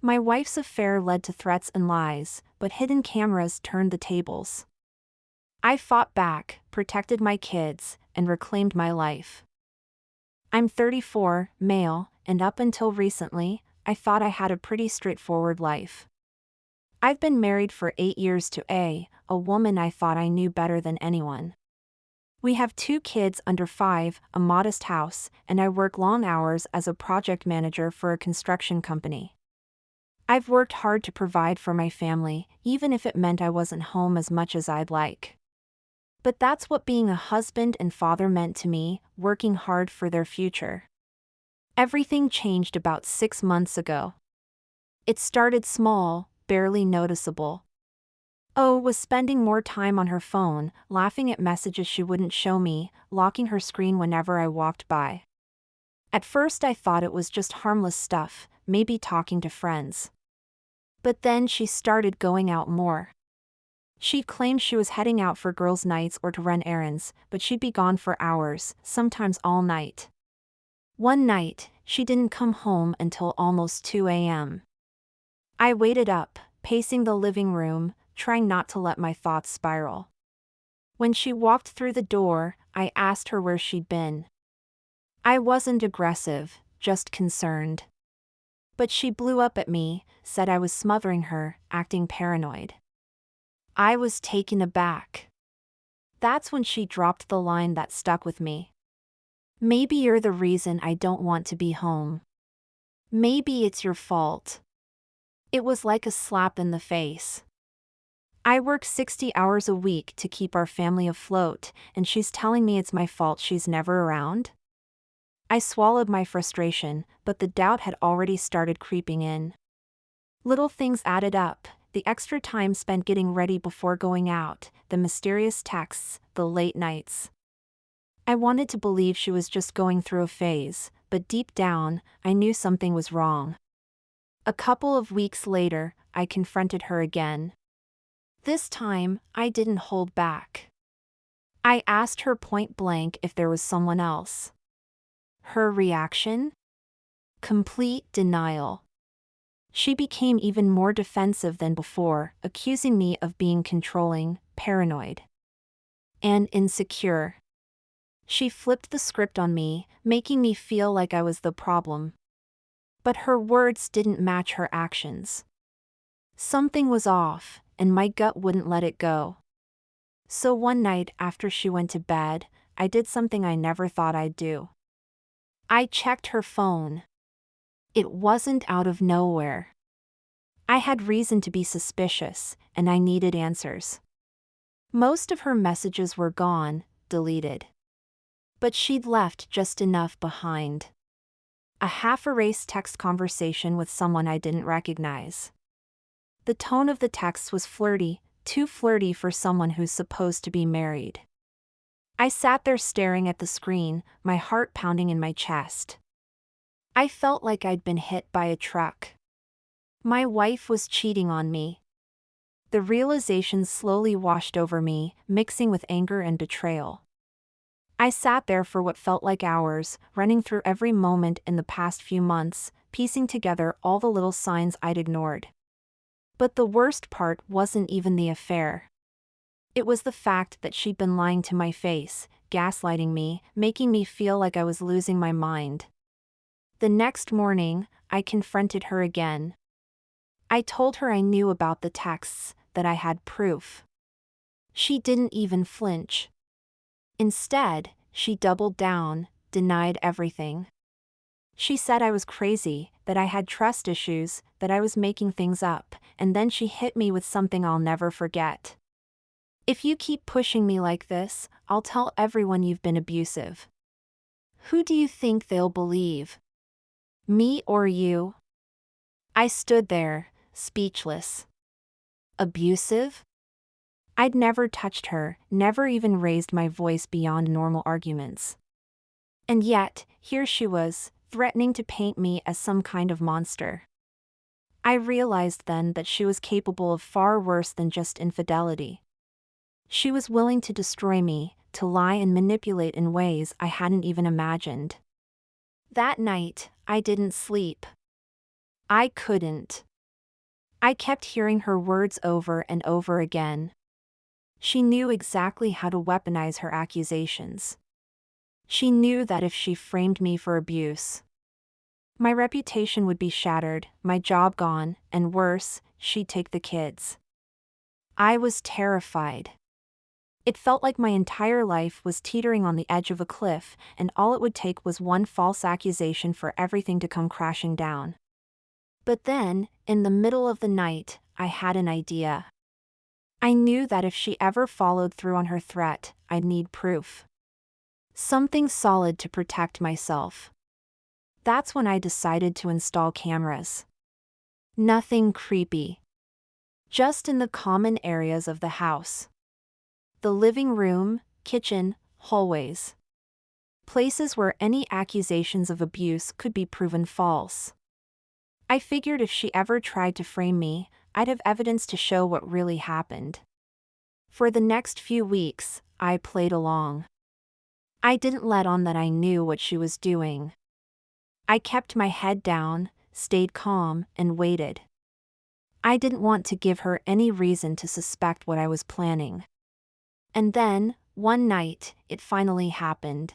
My wife's affair led to threats and lies, but hidden cameras turned the tables. I fought back, protected my kids, and reclaimed my life. I'm 34, male, and up until recently, I thought I had a pretty straightforward life. I've been married for 8 years to a woman I thought I knew better than anyone. We have 2 kids under 5, a modest house, and I work long hours as a project manager for a construction company. I've worked hard to provide for my family, even if it meant I wasn't home as much as I'd like. But that's what being a husband and father meant to me, working hard for their future. Everything changed about 6 months ago. It started small, barely noticeable. O was spending more time on her phone, laughing at messages she wouldn't show me, locking her screen whenever I walked by. At first I thought it was just harmless stuff, maybe talking to friends. But then she started going out more. She'd claimed she was heading out for girls' nights or to run errands, but she'd be gone for hours, sometimes all night. One night, she didn't come home until almost 2 a.m. I waited up, pacing the living room, trying not to let my thoughts spiral. When she walked through the door, I asked her where she'd been. I wasn't aggressive, just concerned. But she blew up at me, said I was smothering her, acting paranoid. I was taken aback. That's when she dropped the line that stuck with me. Maybe you're the reason I don't want to be home. Maybe it's your fault. It was like a slap in the face. I work 60 hours a week to keep our family afloat, and she's telling me it's my fault she's never around? I swallowed my frustration, but the doubt had already started creeping in. Little things added up, the extra time spent getting ready before going out, the mysterious texts, the late nights. I wanted to believe she was just going through a phase, but deep down, I knew something was wrong. A couple of weeks later, I confronted her again. This time, I didn't hold back. I asked her point blank if there was someone else. Her reaction? Complete denial. She became even more defensive than before, accusing me of being controlling, paranoid, and insecure. She flipped the script on me, making me feel like I was the problem. But her words didn't match her actions. Something was off, and my gut wouldn't let it go. So one night after she went to bed, I did something I never thought I'd do. I checked her phone. It wasn't out of nowhere. I had reason to be suspicious, and I needed answers. Most of her messages were gone, deleted. But she'd left just enough behind. A half-erased text conversation with someone I didn't recognize. The tone of the text was flirty, too flirty for someone who's supposed to be married. I sat there staring at the screen, my heart pounding in my chest. I felt like I'd been hit by a truck. My wife was cheating on me. The realization slowly washed over me, mixing with anger and betrayal. I sat there for what felt like hours, running through every moment in the past few months, piecing together all the little signs I'd ignored. But the worst part wasn't even the affair. It was the fact that she'd been lying to my face, gaslighting me, making me feel like I was losing my mind. The next morning, I confronted her again. I told her I knew about the texts, that I had proof. She didn't even flinch. Instead, she doubled down, denied everything. She said I was crazy, that I had trust issues, that I was making things up, and then she hit me with something I'll never forget. If you keep pushing me like this, I'll tell everyone you've been abusive. Who do you think they'll believe? Me or you? I stood there, speechless. Abusive? I'd never touched her, never even raised my voice beyond normal arguments. And yet, here she was, threatening to paint me as some kind of monster. I realized then that she was capable of far worse than just infidelity. She was willing to destroy me, to lie and manipulate in ways I hadn't even imagined. That night, I didn't sleep. I couldn't. I kept hearing her words over and over again. She knew exactly how to weaponize her accusations. She knew that if she framed me for abuse, my reputation would be shattered, my job gone, and worse, she'd take the kids. I was terrified. It felt like my entire life was teetering on the edge of a cliff, and all it would take was one false accusation for everything to come crashing down. But then, in the middle of the night, I had an idea. I knew that if she ever followed through on her threat, I'd need proof. Something solid to protect myself. That's when I decided to install cameras. Nothing creepy. Just in the common areas of the house. The living room, kitchen, hallways. Places where any accusations of abuse could be proven false. I figured if she ever tried to frame me, I'd have evidence to show what really happened. For the next few weeks, I played along. I didn't let on that I knew what she was doing. I kept my head down, stayed calm, and waited. I didn't want to give her any reason to suspect what I was planning. And then, one night, it finally happened.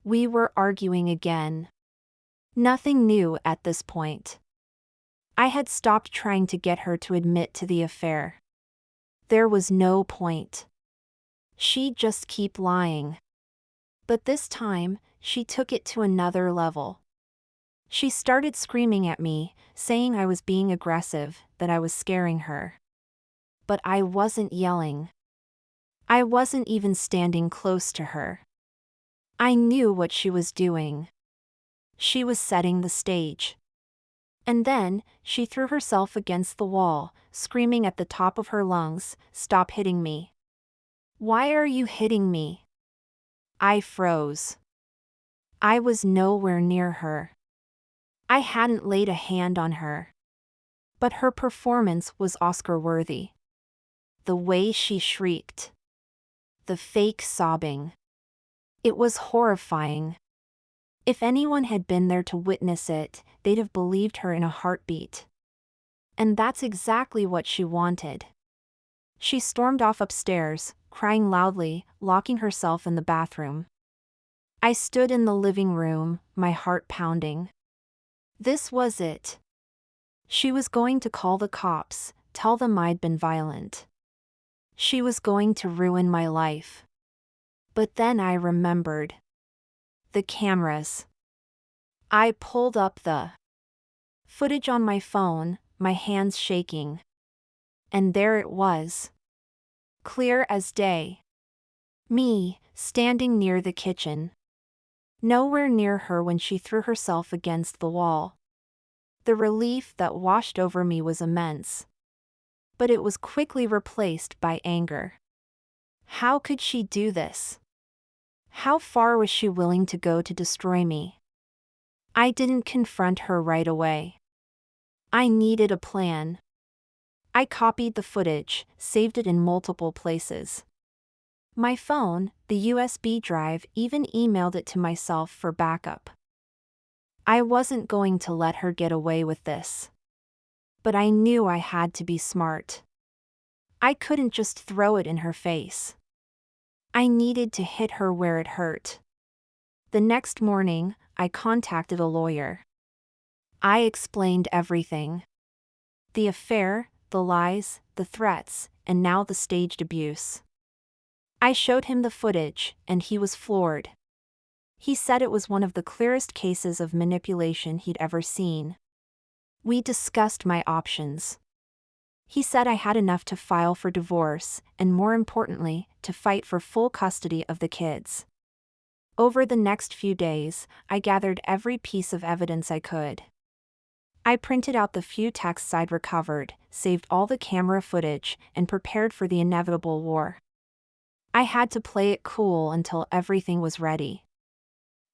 We were arguing again. Nothing new at this point. I had stopped trying to get her to admit to the affair. There was no point. She'd just keep lying. But this time, she took it to another level. She started screaming at me, saying I was being aggressive, that I was scaring her. But I wasn't yelling. I wasn't even standing close to her. I knew what she was doing. She was setting the stage. And then, she threw herself against the wall, screaming at the top of her lungs, "Stop hitting me. Why are you hitting me?" I froze. I was nowhere near her. I hadn't laid a hand on her. But her performance was Oscar-worthy. The way she shrieked. The fake sobbing. It was horrifying. If anyone had been there to witness it, they'd have believed her in a heartbeat. And that's exactly what she wanted. She stormed off upstairs, crying loudly, locking herself in the bathroom. I stood in the living room, my heart pounding. This was it. She was going to call the cops, tell them I'd been violent. She was going to ruin my life. But then I remembered. The cameras. I pulled up the footage on my phone, my hands shaking. And there it was. Clear as day. Me, standing near the kitchen. Nowhere near her when she threw herself against the wall. The relief that washed over me was immense. But it was quickly replaced by anger. How could she do this? How far was she willing to go to destroy me? I didn't confront her right away. I needed a plan. I copied the footage, saved it in multiple places. My phone, the USB drive, even emailed it to myself for backup. I wasn't going to let her get away with this. But I knew I had to be smart. I couldn't just throw it in her face. I needed to hit her where it hurt. The next morning, I contacted a lawyer. I explained everything. The affair, the lies, the threats, and now the staged abuse. I showed him the footage, and he was floored. He said it was one of the clearest cases of manipulation he'd ever seen. We discussed my options. He said I had enough to file for divorce, and more importantly, to fight for full custody of the kids. Over the next few days, I gathered every piece of evidence I could. I printed out the few texts I'd recovered, saved all the camera footage, and prepared for the inevitable war. I had to play it cool until everything was ready.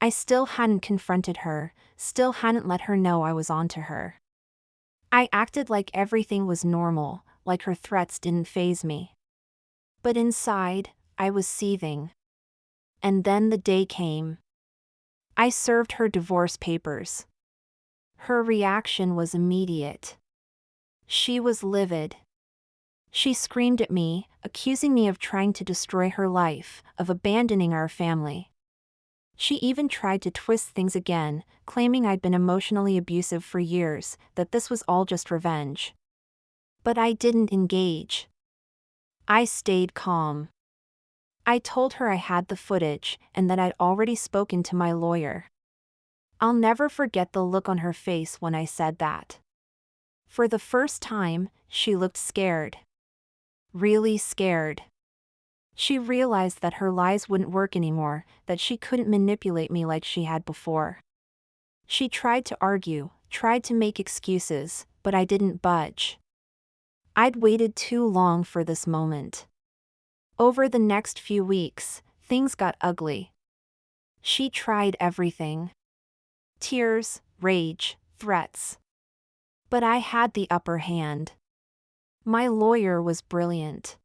I still hadn't confronted her, still hadn't let her know I was onto her. I acted like everything was normal, like her threats didn't faze me. But inside, I was seething. And then the day came. I served her divorce papers. Her reaction was immediate. She was livid. She screamed at me, accusing me of trying to destroy her life, of abandoning our family. She even tried to twist things again, claiming I'd been emotionally abusive for years, that this was all just revenge. But I didn't engage. I stayed calm. I told her I had the footage and that I'd already spoken to my lawyer. I'll never forget the look on her face when I said that. For the first time, she looked scared. Really scared. She realized that her lies wouldn't work anymore, that she couldn't manipulate me like she had before. She tried to argue, tried to make excuses, but I didn't budge. I'd waited too long for this moment. Over the next few weeks, things got ugly. She tried everything. Tears, rage, threats. But I had the upper hand. My lawyer was brilliant.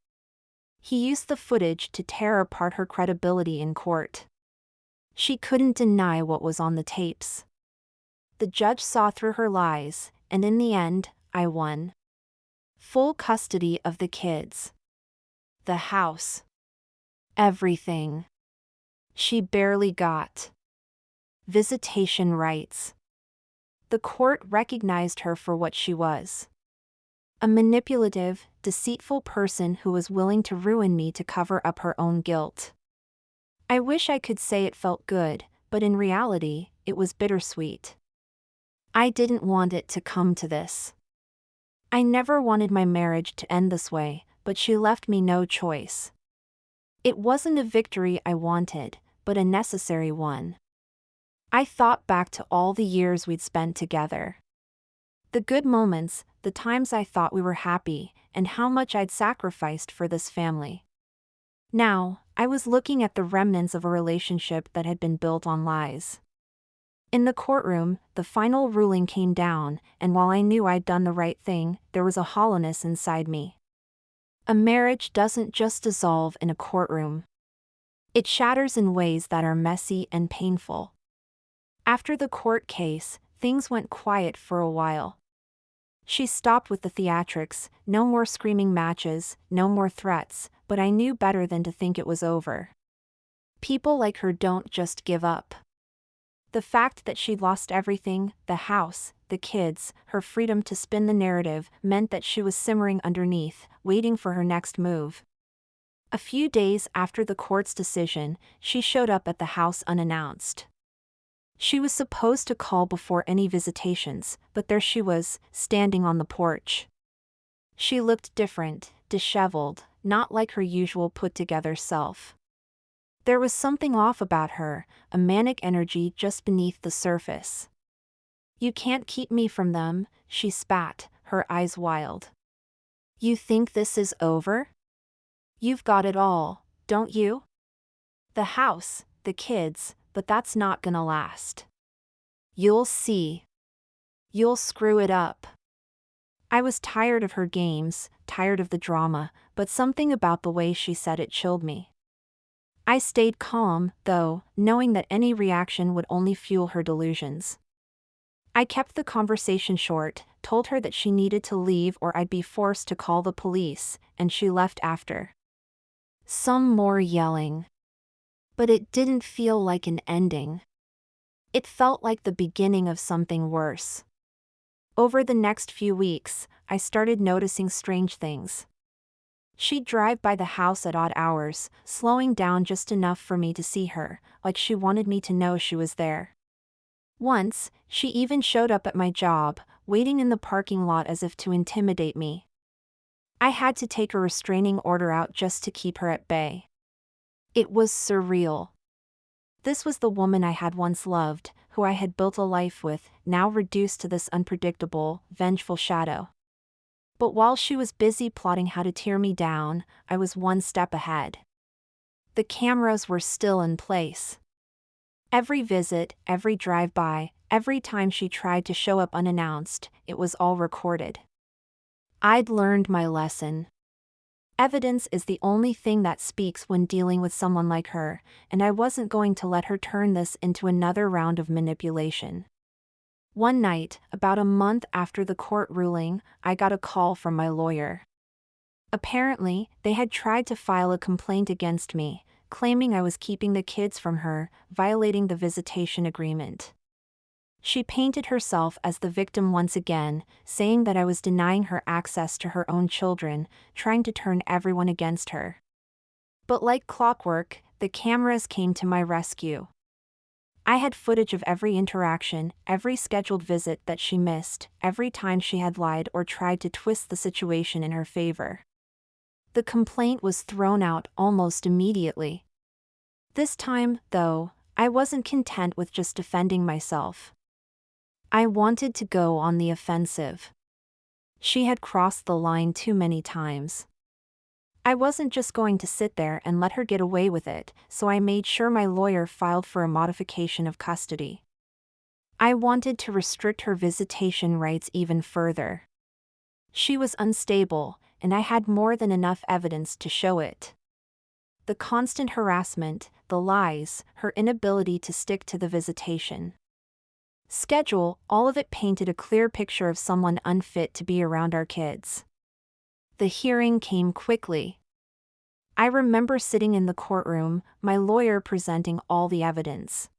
He used the footage to tear apart her credibility in court. She couldn't deny what was on the tapes. The judge saw through her lies, and in the end, I won. Full custody of the kids. The house. Everything. She barely got visitation rights. The court recognized her for what she was. A manipulative, deceitful person who was willing to ruin me to cover up her own guilt. I wish I could say it felt good, but in reality, it was bittersweet. I didn't want it to come to this. I never wanted my marriage to end this way, but she left me no choice. It wasn't a victory I wanted, but a necessary one. I thought back to all the years we'd spent together. The good moments, the times I thought we were happy, and how much I'd sacrificed for this family. Now, I was looking at the remnants of a relationship that had been built on lies. In the courtroom, the final ruling came down, and while I knew I'd done the right thing, there was a hollowness inside me. A marriage doesn't just dissolve in a courtroom. It shatters in ways that are messy and painful. After the court case, things went quiet for a while. She stopped with the theatrics, no more screaming matches, no more threats, but I knew better than to think it was over. People like her don't just give up. The fact that she'd lost everything, the house, the kids, her freedom to spin the narrative, meant that she was simmering underneath, waiting for her next move. A few days after the court's decision, she showed up at the house unannounced. She was supposed to call before any visitations, but there she was, standing on the porch. She looked different, disheveled, not like her usual put-together self. There was something off about her, a manic energy just beneath the surface. "You can't keep me from them," she spat, her eyes wild. "You think this is over? You've got it all, don't you? The house, the kids, but that's not gonna last. You'll see. You'll screw it up." I was tired of her games, tired of the drama, but something about the way she said it chilled me. I stayed calm, though, knowing that any reaction would only fuel her delusions. I kept the conversation short, told her that she needed to leave or I'd be forced to call the police, and she left after some more yelling. But it didn't feel like an ending. It felt like the beginning of something worse. Over the next few weeks, I started noticing strange things. She'd drive by the house at odd hours, slowing down just enough for me to see her, like she wanted me to know she was there. Once, she even showed up at my job, waiting in the parking lot as if to intimidate me. I had to take a restraining order out just to keep her at bay. It was surreal. This was the woman I had once loved, who I had built a life with, now reduced to this unpredictable, vengeful shadow. But while she was busy plotting how to tear me down, I was one step ahead. The cameras were still in place. Every visit, every drive-by, every time she tried to show up unannounced, it was all recorded. I'd learned my lesson. Evidence is the only thing that speaks when dealing with someone like her, and I wasn't going to let her turn this into another round of manipulation. One night, about a month after the court ruling, I got a call from my lawyer. Apparently, they had tried to file a complaint against me, claiming I was keeping the kids from her, violating the visitation agreement. She painted herself as the victim once again, saying that I was denying her access to her own children, trying to turn everyone against her. But like clockwork, the cameras came to my rescue. I had footage of every interaction, every scheduled visit that she missed, every time she had lied or tried to twist the situation in her favor. The complaint was thrown out almost immediately. This time, though, I wasn't content with just defending myself. I wanted to go on the offensive. She had crossed the line too many times. I wasn't just going to sit there and let her get away with it, so I made sure my lawyer filed for a modification of custody. I wanted to restrict her visitation rights even further. She was unstable, and I had more than enough evidence to show it. The constant harassment, the lies, her inability to stick to the visitation schedule, all of it painted a clear picture of someone unfit to be around our kids. The hearing came quickly. I remember sitting in the courtroom, my lawyer presenting all the evidence.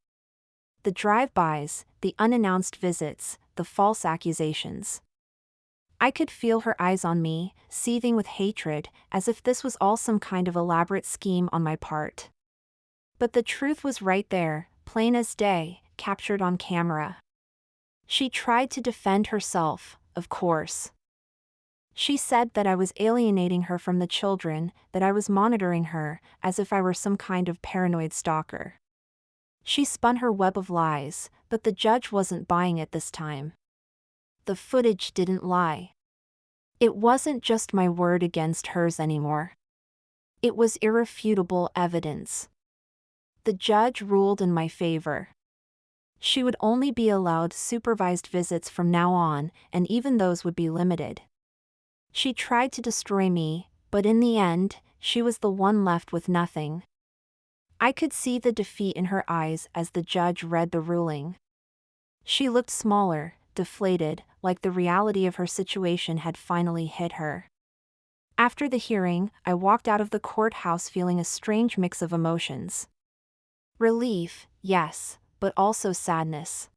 The drive-bys, the unannounced visits, the false accusations. I could feel her eyes on me, seething with hatred, as if this was all some kind of elaborate scheme on my part. But the truth was right there, plain as day, captured on camera. She tried to defend herself, of course. She said that I was alienating her from the children, that I was monitoring her, as if I were some kind of paranoid stalker. She spun her web of lies, but the judge wasn't buying it this time. The footage didn't lie. It wasn't just my word against hers anymore. It was irrefutable evidence. The judge ruled in my favor. She would only be allowed supervised visits from now on, and even those would be limited. She tried to destroy me, but in the end, she was the one left with nothing. I could see the defeat in her eyes as the judge read the ruling. She looked smaller, deflated, like the reality of her situation had finally hit her. After the hearing, I walked out of the courthouse feeling a strange mix of emotions. Relief, yes, but also sadness.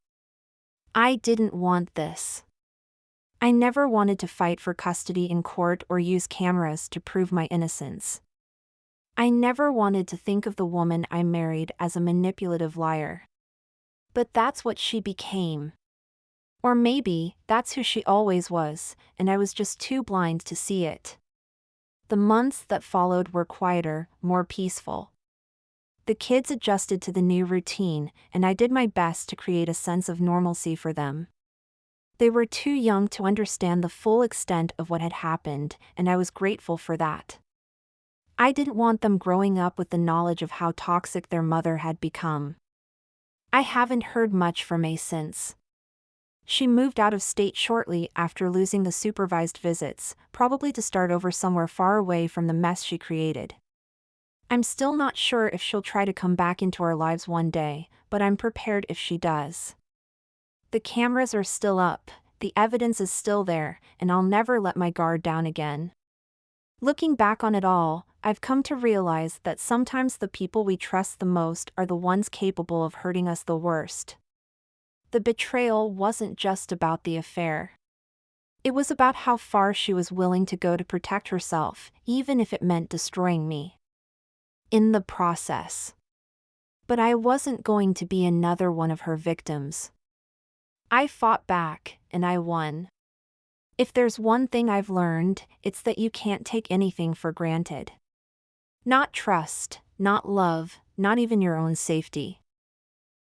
I didn't want this. I never wanted to fight for custody in court or use cameras to prove my innocence. I never wanted to think of the woman I married as a manipulative liar. But that's what she became. Or maybe, that's who she always was, and I was just too blind to see it. The months that followed were quieter, more peaceful. The kids adjusted to the new routine, and I did my best to create a sense of normalcy for them. They were too young to understand the full extent of what had happened, and I was grateful for that. I didn't want them growing up with the knowledge of how toxic their mother had become. I haven't heard much from May since. She moved out of state shortly after losing the supervised visits, probably to start over somewhere far away from the mess she created. I'm still not sure if she'll try to come back into our lives one day, but I'm prepared if she does. The cameras are still up, the evidence is still there, and I'll never let my guard down again. Looking back on it all, I've come to realize that sometimes the people we trust the most are the ones capable of hurting us the worst. The betrayal wasn't just about the affair. It was about how far she was willing to go to protect herself, even if it meant destroying me in the process. But I wasn't going to be another one of her victims. I fought back, and I won. If there's one thing I've learned, it's that you can't take anything for granted. Not trust, not love, not even your own safety.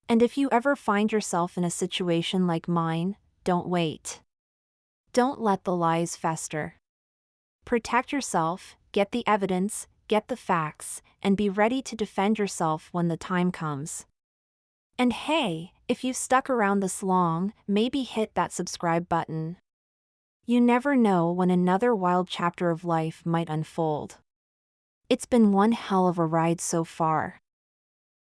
And if you ever find yourself in a situation like mine, don't wait. Don't let the lies fester. Protect yourself, get the evidence, get the facts, and be ready to defend yourself when the time comes. And hey, if you've stuck around this long, maybe hit that subscribe button. You never know when another wild chapter of life might unfold. It's been one hell of a ride so far.